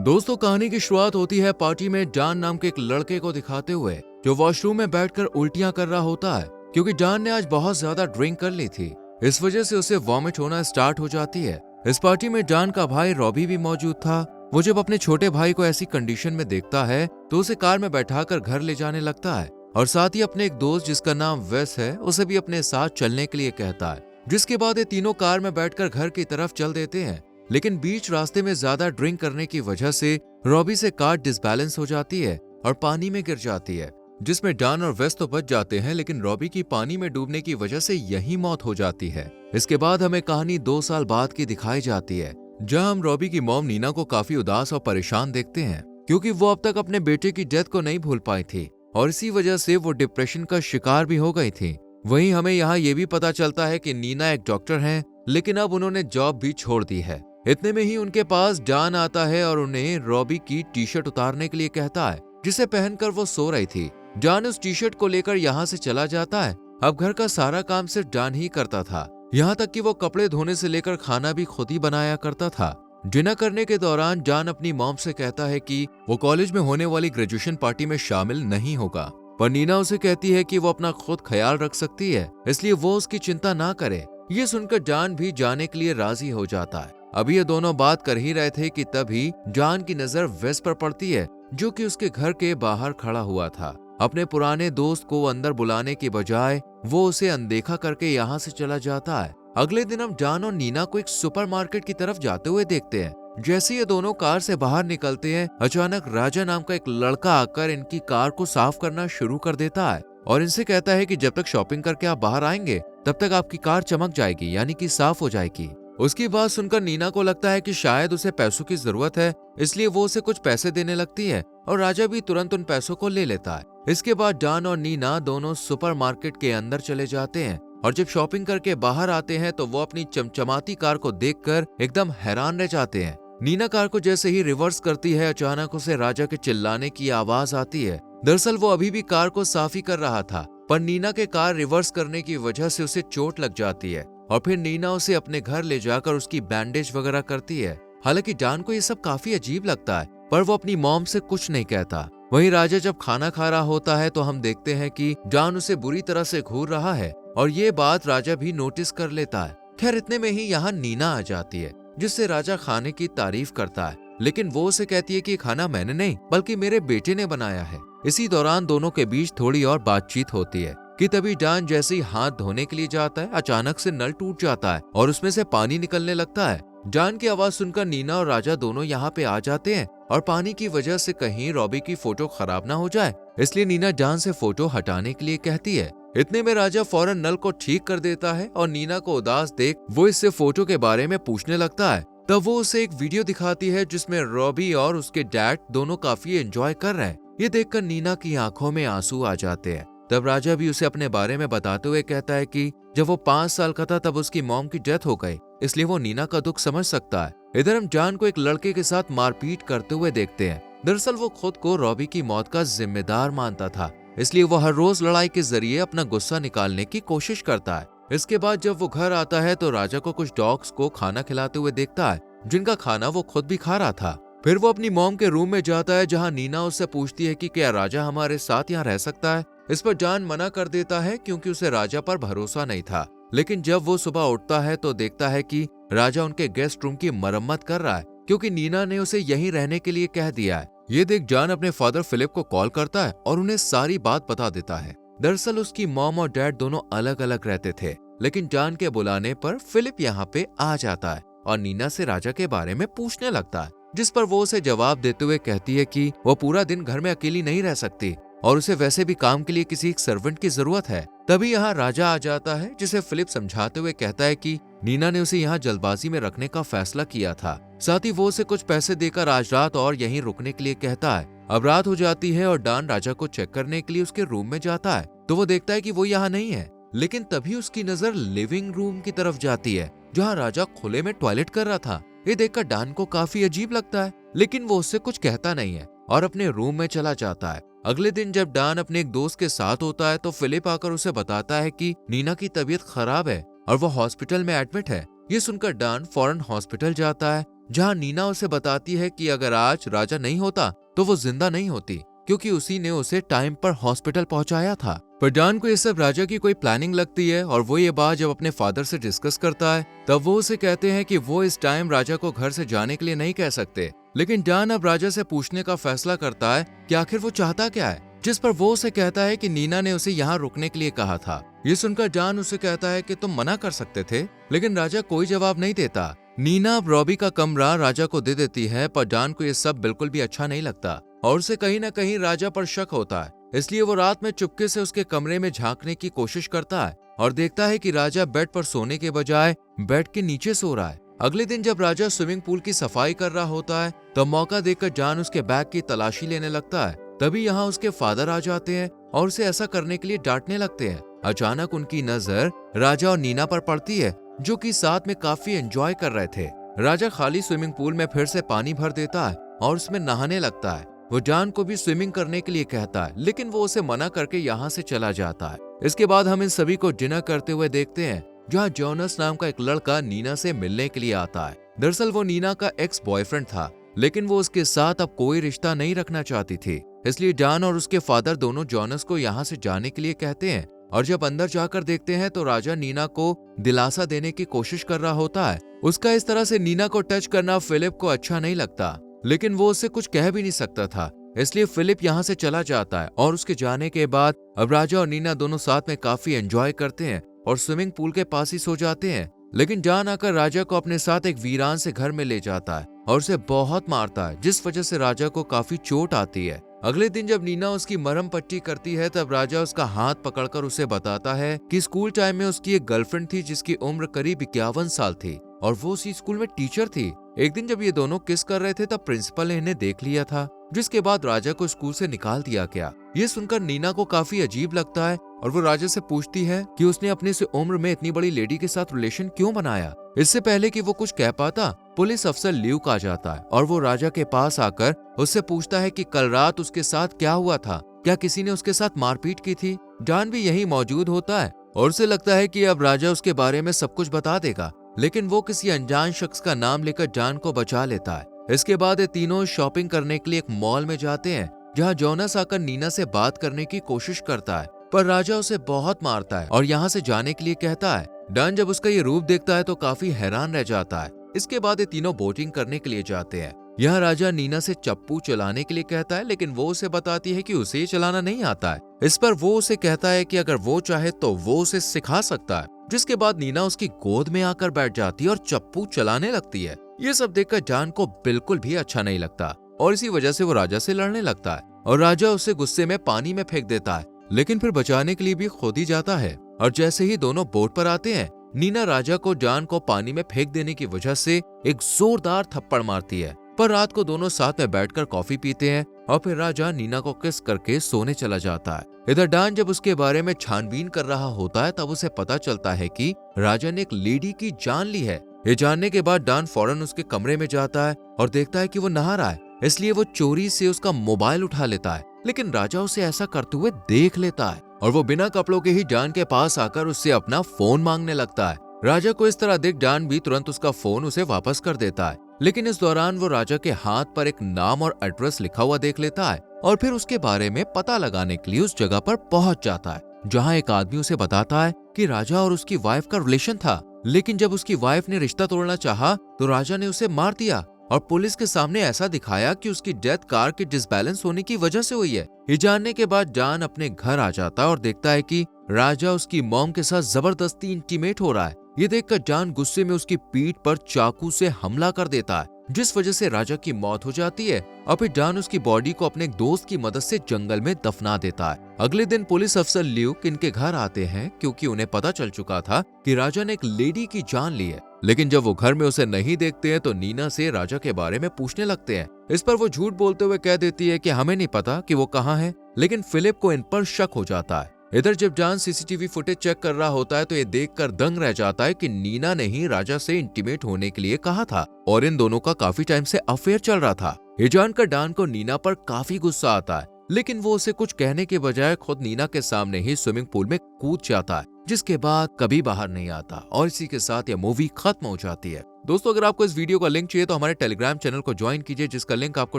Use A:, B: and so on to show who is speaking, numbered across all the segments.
A: दोस्तों, कहानी की शुरुआत होती है पार्टी में डॉन नाम के एक लड़के को दिखाते हुए जो वॉशरूम में बैठकर उल्टियां कर रहा होता है क्योंकि डॉन ने आज बहुत ज्यादा ड्रिंक कर ली थी। इस वजह से उसे वॉमिट होना स्टार्ट हो जाती है। इस पार्टी में डॉन का भाई रॉबी भी मौजूद था। वो जब अपने छोटे भाई को ऐसी कंडीशन में देखता है तो उसे कार में बैठाकर घर ले जाने लगता है और साथ ही अपने एक दोस्त जिसका नाम वेस है उसे भी अपने साथ चलने के लिए कहता है। जिसके बाद ये तीनों कार में बैठकर घर की तरफ चल देते हैं, लेकिन बीच रास्ते में ज्यादा ड्रिंक करने की वजह से रॉबी से कार डिसबैलेंस हो जाती है और पानी में गिर जाती है, जिसमें डॉन और वेस तो बच जाते हैं लेकिन रॉबी की पानी में डूबने की वजह से यही मौत हो जाती है। इसके बाद हमें कहानी 2 साल बाद की दिखाई जाती है, जहां हम रॉबी की मॉम नीना को काफी उदास और परेशान देखते हैं क्योंकि वो अब तक अपने बेटे की डेथ को नहीं भूल पाई थी और इसी वजह से वो डिप्रेशन का शिकार भी हो गई थी। वहीं हमें यहाँ ये भी पता चलता है कि नीना एक डॉक्टर हैं, लेकिन अब उन्होंने जॉब भी छोड़ दी है। इतने में ही उनके पास डॉन आता है और उन्हें रॉबी की टी शर्ट उतारने के लिए कहता है जिसे पहनकर वो सो रही थी। डॉन उस टी शर्ट को लेकर यहाँ से चला जाता है। अब घर का सारा काम सिर्फ डॉन ही करता था, यहाँ तक कि वो कपड़े धोने से लेकर खाना भी खुद ही बनाया करता था। डिनर करने के दौरान डॉन अपनी मॉम से कहता है कि वो कॉलेज में होने वाली ग्रेजुएशन पार्टी में शामिल नहीं होगा, पर नीना उसे कहती है कि वो अपना खुद ख्याल रख सकती है, इसलिए वो उसकी चिंता ना करे। ये सुनकर डॉन भी जाने के लिए राजी हो जाता है। अभी ये दोनों बात कर ही रहे थे कि तभी डॉन की नजर वेस पर पड़ती है जो कि उसके घर के बाहर खड़ा हुआ था। अपने पुराने दोस्त को अंदर बुलाने की बजाय वो उसे अनदेखा करके यहाँ से चला जाता है। अगले दिन हम डॉन और नीना को एक सुपरमार्केट की तरफ जाते हुए देखते हैं। जैसे ये दोनों कार से बाहर निकलते हैं, अचानक राजा नाम का एक लड़का आकर इनकी कार को साफ करना शुरू कर देता है और इनसे कहता है कि जब तक शॉपिंग करके आप बाहर आएंगे तब तक आपकी कार चमक जाएगी, यानी कि साफ हो जाएगी। उसकी बात सुनकर नीना को लगता है कि शायद उसे पैसों की जरूरत है, इसलिए वो उसे कुछ पैसे देने लगती है और राजा भी तुरंत उन पैसों को ले लेता है। इसके बाद डॉन और नीना दोनों सुपरमार्केट के अंदर चले जाते हैं और जब शॉपिंग करके बाहर आते हैं तो वो अपनी चमचमाती कार को देखकर एकदम हैरान रह जाते हैं। नीना कार को जैसे ही रिवर्स करती है, अचानक उसे राजा के चिल्लाने की आवाज आती है। दरअसल वो अभी भी कार को साफ ही कर रहा था, पर नीना के कार रिवर्स करने की वजह से उसे चोट लग जाती है और फिर नीना उसे अपने घर ले जाकर उसकी बैंडेज वगैरह करती है। हालांकि डॉन को ये सब काफी अजीब लगता है, पर वो अपनी मॉम से कुछ नहीं कहता। वहीं राजा जब खाना खा रहा होता है तो हम देखते हैं कि डॉन उसे बुरी तरह से घूर रहा है और ये बात राजा भी नोटिस कर लेता है। खैर, इतने में ही यहाँ नीना आ जाती है जिससे राजा खाने की तारीफ करता है, लेकिन वो उसे कहती है कि खाना मैंने नहीं बल्कि मेरे बेटे ने बनाया है। इसी दौरान दोनों के बीच थोड़ी और बातचीत होती है कि तभी डॉन जैसे ही हाथ धोने के लिए जाता है, अचानक से नल टूट जाता है और उसमें से पानी निकलने लगता है। डॉन की आवाज सुनकर नीना और राजा दोनों यहाँ पे आ जाते हैं और पानी की वजह से कहीं रॉबी की फोटो खराब ना हो जाए, इसलिए नीना डॉन से फोटो हटाने के लिए कहती है। इतने में राजा फौरन नल को ठीक कर देता है और नीना को उदास देख वो इससे फोटो के बारे में पूछने लगता है। तब वो उसे एक वीडियो दिखाती है जिसमें रॉबी और उसके डैड दोनों काफी एंजॉय कर रहे हैं। ये देखकर नीना की आंखों में आंसू आ जाते हैं। तब राजा भी उसे अपने बारे में बताते हुए कहता है कि जब वो 5 साल का था तब उसकी मॉम की डेथ हो गई, इसलिए वो नीना का दुख समझ सकता है। इधर हम डॉन को एक लड़के के साथ मारपीट करते हुए देखते हैं। दरअसल वो खुद को रॉबी की मौत का जिम्मेदार मानता था, इसलिए वो हर रोज लड़ाई के जरिए अपना गुस्सा निकालने की कोशिश करता है। इसके बाद जब वो घर आता है तो राजा को कुछ डॉग्स को खाना खिलाते हुए देखता है जिनका खाना वो खुद भी खा रहा था। फिर वो अपनी मॉम के रूम में जाता है जहाँ नीना उससे पूछती है कि क्या राजा हमारे साथ यहाँ रह सकता है। इस पर डॉन मना कर देता है क्योंकि उसे राजा पर भरोसा नहीं था। लेकिन जब वो सुबह उठता है तो देखता है कि राजा उनके गेस्ट रूम की मरम्मत कर रहा है क्योंकि नीना ने उसे यहीं रहने के लिए कह दिया है। ये देख डॉन अपने फादर फिलिप को कॉल करता है और उन्हें सारी बात बता देता है। दरअसल उसकी मॉम और डैड दोनों अलग अलग रहते थे, लेकिन डॉन के बुलाने पर फिलिप यहाँ पे आ जाता है और नीना से राजा के बारे में पूछने लगता है, जिस पर वो उसे जवाब देते हुए कहती है कि वो पूरा दिन घर में अकेली नहीं रह सकती और उसे वैसे भी काम के लिए किसी एक सर्वेंट की जरूरत है। तभी यहाँ राजा आ जाता है जिसे फिलिप समझाते हुए कहता है कि नीना ने उसे यहाँ जल्दबाजी में रखने का फैसला किया था, साथ ही वो उसे कुछ पैसे देकर आज रात और यहीं रुकने के लिए कहता है। अब रात हो जाती है और डॉन राजा को चेक करने के लिए उसके रूम में जाता है तो वो देखता है कि वो यहाँ नहीं है, लेकिन तभी उसकी नजर लिविंग रूम की तरफ जाती है जहाँ राजा खुले में टॉयलेट कर रहा था। ये देखकर डॉन को काफी अजीब लगता है, लेकिन वो उससे कुछ कहता नहीं है और अपने रूम में चला जाता है। अगले दिन जब डॉन अपने एक दोस्त के साथ होता है तो फिलिप आकर उसे बताता है कि नीना की तबीयत खराब है और वो हॉस्पिटल में एडमिट है। ये सुनकर डॉन फौरन हॉस्पिटल जाता है जहाँ नीना उसे बताती है कि अगर आज राजा नहीं होता तो वो जिंदा नहीं होती, क्योंकि उसी ने उसे टाइम पर हॉस्पिटल पहुंचाया था। पर डॉन को ये सब राजा की कोई प्लानिंग लगती है और वो ये बात जब अपने फादर से डिस्कस करता है तब वो उसे कहते हैं कि वो इस टाइम राजा को घर से जाने के लिए नहीं कह सकते। लेकिन डॉन अब राजा से पूछने का फैसला करता है कि आखिर वो चाहता क्या है, जिस पर वो उसे कहता है कि नीना ने उसे यहाँ रुकने के लिए कहा था। ये सुनकर डॉन उसे कहता है कि तुम मना कर सकते थे, लेकिन राजा कोई जवाब नहीं देता। नीना अब रॉबी का कमरा राजा को दे देती है, पर डॉन को ये सब बिल्कुल भी अच्छा नहीं लगता और उसे कहीं ना कहीं राजा पर शक होता है। इसलिए वो रात में चुपके से उसके कमरे में झांकने की कोशिश करता है और देखता है कि राजा बेड पर सोने के बजाय बेड के नीचे सो रहा है। अगले दिन जब राजा स्विमिंग पूल की सफाई कर रहा होता है तब मौका देखकर डॉन उसके बैग की तलाशी लेने लगता है। तभी यहाँ उसके फादर आ जाते हैं और उसे ऐसा करने के लिए डांटने लगते हैं। अचानक उनकी नजर राजा और नीना पर पड़ती है, जो कि साथ में काफी एंजॉय कर रहे थे। राजा खाली स्विमिंग पूल में फिर से पानी भर देता है और उसमें नहाने लगता है। वो डॉन को भी स्विमिंग करने के लिए कहता है, लेकिन वो उसे मना करके यहाँ से चला जाता है। इसके बाद हम इन सभी को डिनर करते हुए देखते हैं, जहाँ जोनस नाम का एक लड़का नीना से मिलने के लिए आता है। दरअसल वो नीना का एक्स बॉयफ्रेंड था, लेकिन वो उसके साथ अब कोई रिश्ता नहीं रखना चाहती थी। इसलिए डॉन और उसके फादर दोनों जोनस को यहाँ से जाने के लिए कहते हैं और जब अंदर जाकर देखते हैं तो राजा नीना को दिलासा देने की कोशिश कर रहा होता है। उसका इस तरह से नीना को टच करना फिलिप को अच्छा नहीं लगता, लेकिन वो उससे कुछ कह भी नहीं सकता था। इसलिए फिलिप यहाँ से चला जाता है और उसके जाने के बाद अब राजा और नीना दोनों साथ में काफी एंजॉय करते हैं और स्विमिंग पूल के पास ही सो जाते हैं। लेकिन डॉन आकर राजा को अपने साथ एक वीरान से घर में ले जाता है और उसे बहुत मारता है, जिस वजह से राजा को काफी चोट आती है। अगले दिन जब नीना उसकी मरहम पट्टी करती है तब राजा उसका हाथ पकड़कर उसे बताता है कि स्कूल टाइम में उसकी एक गर्लफ्रेंड थी जिसकी उम्र करीब 51 साल थी और वो उसी स्कूल में टीचर थी। एक दिन जब ये दोनों किस कर रहे थे तब प्रिंसिपल ने इन्हें देख लिया था, जिसके बाद राजा को स्कूल से निकाल दिया गया। ये सुनकर नीना को काफी अजीब लगता है और वो राजा से पूछती है कि उसने अपनी से उम्र में इतनी बड़ी लेडी के साथ रिलेशन क्यों बनाया। इससे पहले कि वो कुछ कह पाता, पुलिस अफसर ल्यूक आ जाता है और वो राजा के पास आकर उससे पूछता है कि कल रात उसके साथ क्या हुआ था, क्या किसी ने उसके साथ मारपीट की थी। डॉन भी यही मौजूद होता है और उसे लगता है कि अब राजा उसके बारे में सब कुछ बता देगा, लेकिन वो किसी अनजान शख्स का नाम लेकर डॉन को बचा लेता है। इसके बाद ये तीनों शॉपिंग करने के लिए एक मॉल में जाते हैं, जहाँ जोनस आकर नीना से बात करने की कोशिश करता है, पर राजा उसे बहुत मारता है और यहाँ से जाने के लिए कहता है। डॉन जब उसका ये रूप देखता है तो काफी हैरान रह जाता है। इसके बाद ये तीनों बोटिंग करने के लिए जाते हैं। यहाँ राजा नीना से चप्पू चलाने के लिए कहता है, लेकिन वो उसे बताती है कि उसे ये चलाना नहीं आता है। इस पर वो उसे कहता है कि अगर वो चाहे तो वो उसे सिखा सकता है, जिसके बाद नीना उसकी गोद में आकर बैठ जाती है और चप्पू चलाने लगती है। ये सब देखकर डॉन को बिल्कुल भी अच्छा नहीं लगता और इसी वजह से वो राजा से लड़ने लगता है और राजा उसे गुस्से में पानी में फेंक देता है, लेकिन फिर बचाने के लिए भी खुद ही जाता है। और जैसे ही दोनों बोट पर आते हैं, नीना राजा को डॉन को पानी में फेंक देने की वजह से एक जोरदार थप्पड़ मारती है। पर रात को दोनों साथ में बैठकर कॉफी पीते हैं और फिर राजा नीना को किस करके सोने चला जाता है। इधर डॉन जब उसके बारे में छानबीन कर रहा होता है तब उसे पता चलता है कि राजा ने एक लेडी की जान ली है। ये जानने के बाद डॉन फौरन उसके कमरे में जाता है और देखता है कि वो नहा रहा है, इसलिए वो चोरी से उसका मोबाइल उठा लेता है। लेकिन राजा उसे ऐसा करते हुए देख लेता है और वो बिना कपड़ों के ही डॉन के पास आकर उससे अपना फोन मांगने लगता है। राजा को इस तरह देख डॉन भी तुरंत उसका फोन उसे वापस कर देता है, लेकिन इस दौरान वो राजा के हाथ पर एक नाम और एड्रेस लिखा हुआ देख लेता है और फिर उसके बारे में पता लगाने के लिए उस जगह पर पहुंच जाता है, जहां एक आदमी उसे बताता है कि राजा और उसकी वाइफ का रिलेशन था, लेकिन जब उसकी वाइफ ने रिश्ता तोड़ना चाहा तो राजा ने उसे मार दिया और पुलिस के सामने ऐसा दिखाया कि उसकी डेथ कार के डिसबैलेंस होने की वजह से हुई है। ये जानने के बाद डॉन अपने घर आ जाता है और देखता है कि राजा उसकी मॉम के साथ जबरदस्ती इंटीमेट हो रहा है। ये देखकर डॉन गुस्से में उसकी पीठ पर चाकू से हमला कर देता है, जिस वजह से राजा की मौत हो जाती है और फिर डॉन उसकी बॉडी को अपने दोस्त की मदद से जंगल में दफना देता है। अगले दिन पुलिस अफसर ल्यूक इनके घर आते हैं क्योंकि उन्हें पता चल चुका था कि राजा ने एक लेडी की जान ली है। लेकिन जब वो घर में उसे नहीं देखते हैं तो नीना से राजा के बारे में पूछने लगते हैं। इस पर वो झूठ बोलते हुए कह देती है कि हमें नहीं पता कि वो कहाँ है, लेकिन फिलिप को इन पर शक हो जाता है। इधर जब डॉन सीसीटीवी फुटेज चेक कर रहा होता है तो ये देखकर दंग रह जाता है कि नीना ने ही राजा से इंटीमेट होने के लिए कहा था और इन दोनों का काफी टाइम से अफेयर चल रहा था। ये जानकर डॉन को नीना पर काफी गुस्सा आता है, लेकिन वो उसे कुछ कहने के बजाय खुद नीना के सामने ही स्विमिंग पूल में कूद जाता है, जिसके बाद कभी बाहर नहीं आता और इसी के साथ यह मूवी खत्म हो जाती है। दोस्तों, अगर आपको इस वीडियो का लिंक चाहिए तो हमारे टेलीग्राम चैनल को ज्वाइन कीजिए, जिसका लिंक आपको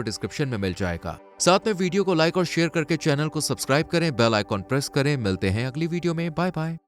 A: डिस्क्रिप्शन में मिल जाएगा। साथ में वीडियो को लाइक और शेयर करके चैनल को सब्सक्राइब करें, बेल आइकॉन प्रेस करें। मिलते हैं अगली वीडियो में। Bye bye.